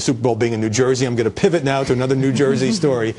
Super Bowl being in New Jersey, I'm going to pivot now to another New Jersey story.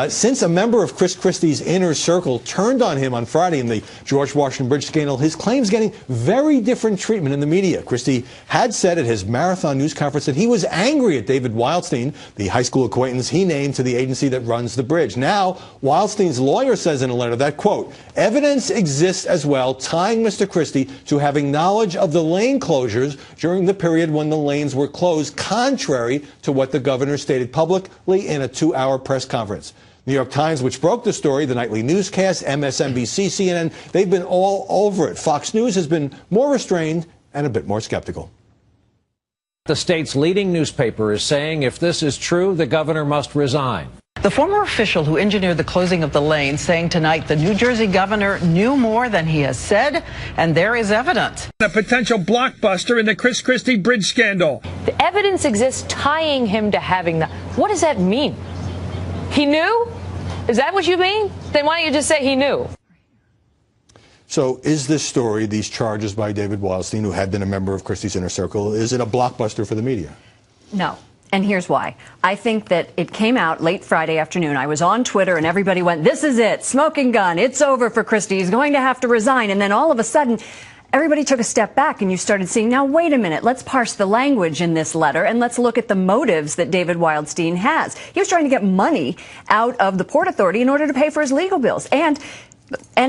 Since a member of Chris Christie's inner circle turned on him on Friday in the George Washington Bridge scandal, his claims getting very different treatment in the media. Christie had said at his marathon news conference that he was angry at David Wildstein, the high school acquaintance he named to the agency that runs the bridge. Now, Wildstein's lawyer says in a letter that, quote, evidence exists as well tying Mr. Christie to having knowledge of the lane closures during the period when the lanes were closed, contrary to what the governor stated publicly in a 2-hour press conference. New York Times, which broke the story, the nightly newscast, MSNBC, CNN, they've been all over it. Fox News has been more restrained and a bit more skeptical. The state's leading newspaper is saying if this is true, the governor must resign. The former official who engineered the closing of the lane saying tonight the New Jersey governor knew more than he has said, and there is evidence. A potential blockbuster in the Chris Christie bridge scandal. The evidence exists tying him to having the... What does that mean? He knew? Is that what you mean? Then why don't you just say he knew? So is this story, these charges by David Wildstein, who had been a member of Christie's inner circle, is it a blockbuster for the media? No. And here's why. I think that it came out late Friday afternoon. I was on Twitter and everybody went, this is it, smoking gun, it's over for Christie, he's going to have to resign. And then all of a sudden, everybody took a step back and you started seeing, now wait a minute, let's parse the language in this letter and let's look at the motives that David Wildstein has. He was trying to get money out of the Port Authority in order to pay for his legal bills. And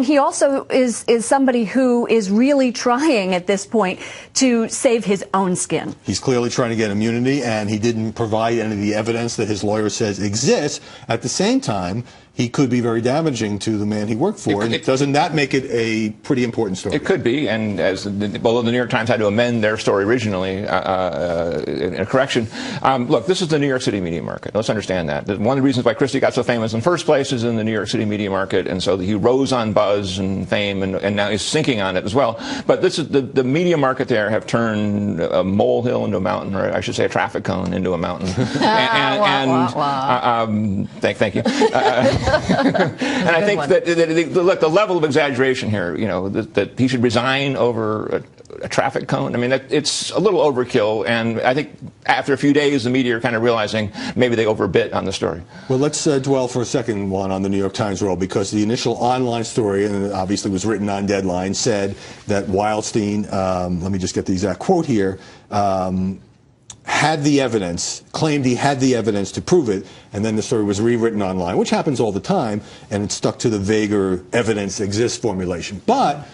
he also is somebody who is really trying at this point to save his own skin. He's clearly trying to get immunity, and he didn't provide any of the evidence that his lawyer says exists. At the same time, he could be very damaging to the man he worked for. Doesn't that make it a pretty important story? It could be, and although the New York Times had to amend their story originally in a correction. Look, this is the New York City media market. Let's understand that. One of the reasons why Christie got so famous in the first place is in the New York City media market, and so he rose on buzz and fame, and now he's sinking on it as well. But this is the media market there have turned a molehill into a mountain, or I should say a traffic cone into a mountain. Thank you. And I think that look, the level of exaggeration here, you know, that he should resign over a traffic cone. I mean, it's a little overkill, and I think after a few days, the media are kind of realizing maybe they overbit on the story. Well, let's dwell for a second, Juan, on the New York Times role, because the initial online story, and it obviously was written on deadline, said that Wildstein, let me just get the exact quote here, had the evidence, claimed he had the evidence to prove it, and then the story was rewritten online, which happens all the time, and it stuck to the vaguer evidence exists formulation. But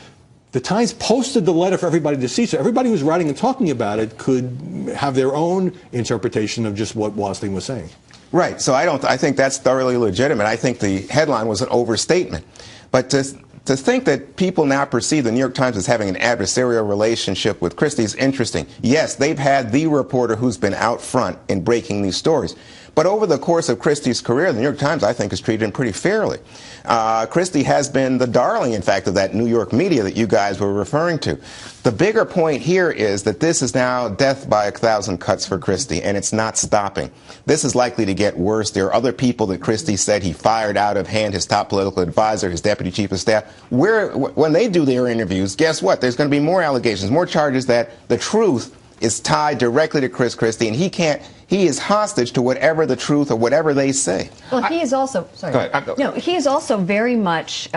the Times posted the letter for everybody to see, so everybody who's writing and talking about it could have their own interpretation of just what Wildstein was saying. Right. So I think that's thoroughly legitimate. I think the headline was an overstatement. But to think that people now perceive the New York Times as having an adversarial relationship with Christie is interesting. Yes, they've had the reporter who's been out front in breaking these stories. But over the course of Christie's career, the New York Times, I think, has treated him pretty fairly. Christie has been the darling, in fact, of that New York media that you guys were referring to. The bigger point here is that this is now death by 1,000 cuts for Christie, and it's not stopping. This is likely to get worse. There are other people that Christie said he fired out of hand, his top political advisor, his deputy chief of staff. When they do their interviews, guess what? There's going to be more allegations, more charges that the truth is tied directly to Chris Christie, and he is hostage to whatever the truth or whatever they say. Well, he is also, he is also very much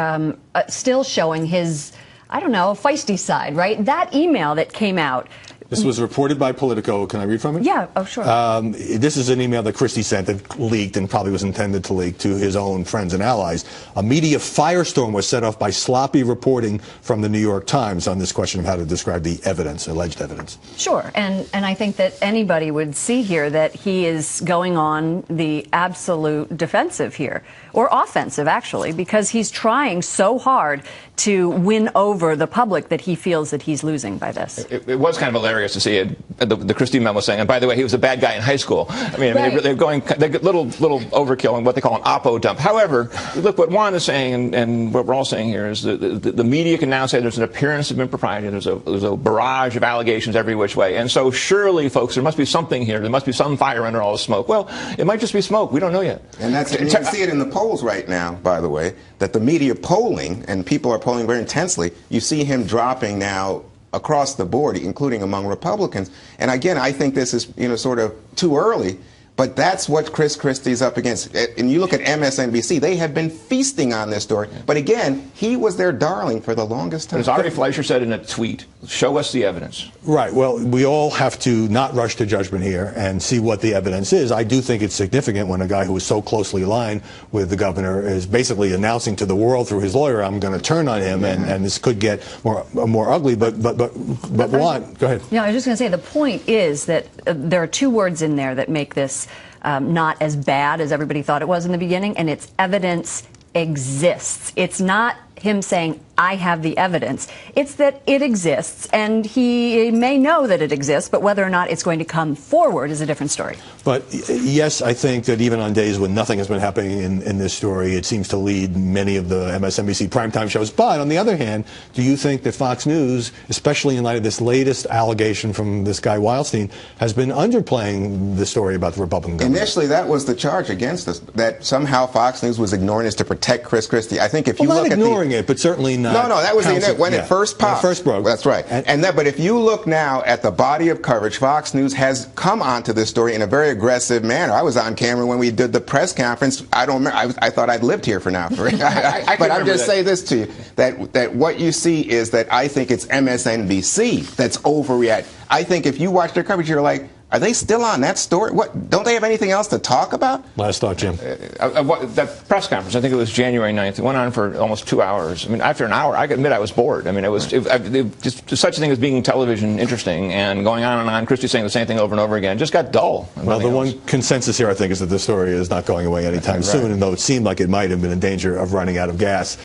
still showing his, I don't know, feisty side, right? That email that came out. This was reported by Politico. Can I read from it? Yeah, oh, sure. This is an email that Christie sent that leaked and probably was intended to leak to his own friends and allies. A media firestorm was set off by sloppy reporting from the New York Times on this question of how to describe the evidence, alleged evidence. Sure, and I think that anybody would see here that he is going on the absolute defensive here, or offensive, actually, because he's trying so hard to win over the public that he feels that he's losing by this. It was kind of hilarious to see it, the Christie memo saying, and by the way, he was a bad guy in high school. I mean, right. They're little overkill on what they call an oppo dump. However, look, what Juan is saying and what we're all saying here is that the media can now say there's an appearance of impropriety. There's a barrage of allegations every which way. And so surely, folks, there must be something here. There must be some fire under all the smoke. Well, it might just be smoke. We don't know yet. And you can see it in the polls right now, by the way, that the media polling, and people are polling very intensely, you see him dropping now across the board, including among Republicans. And again, I think this is, sort of too early. But that's what Chris Christie's up against. And you look at MSNBC, they have been feasting on this story. But again, he was their darling for the longest time. As Ari Fleischer said in a tweet, show us the evidence. Right. Well, we all have to not rush to judgment here and see what the evidence is. I do think it's significant when a guy who is so closely aligned with the governor is basically announcing to the world through his lawyer, I'm going to turn on him, and this could get more ugly. But Juan, go ahead. Yeah, I was just going to say, the point is that there are two words in there that make this not as bad as everybody thought it was in the beginning, and it's evidence exists. It's not him saying, I have the evidence. It's that it exists, and he may know that it exists, but whether or not it's going to come forward is a different story. But yes, I think that even on days when nothing has been happening in this story, it seems to lead many of the MSNBC primetime shows. But on the other hand, do you think that Fox News, especially in light of this latest allegation from this guy Wildstein, has been underplaying the story about the Republican government? Initially, that was the charge against us, that somehow Fox News was ignoring this to protect Chris Christie. I think if you look at ignoring it, but certainly not. No, that was when it first popped. When it first broke. That's right. But if you look now at the body of coverage, Fox News has come onto this story in a very aggressive manner. I was on camera when we did the press conference. I don't remember. I thought I'd lived here for now. But I'll just say this to you, that what you see is that I think it's MSNBC that's overreacting. I think if you watch their coverage, you're like, are they still on that story? What, don't they have anything else to talk about? Last thought, Jim. That press conference, I think it was January 9th. It went on for almost 2 hours. I mean, after an hour, I admit I was bored. I mean, just such a thing as being television interesting and going on and on. Christie saying the same thing over and over again. Just got dull. Well, the one consensus here, I think, is that the story is not going away anytime soon, and though it seemed like it might have been in danger of running out of gas.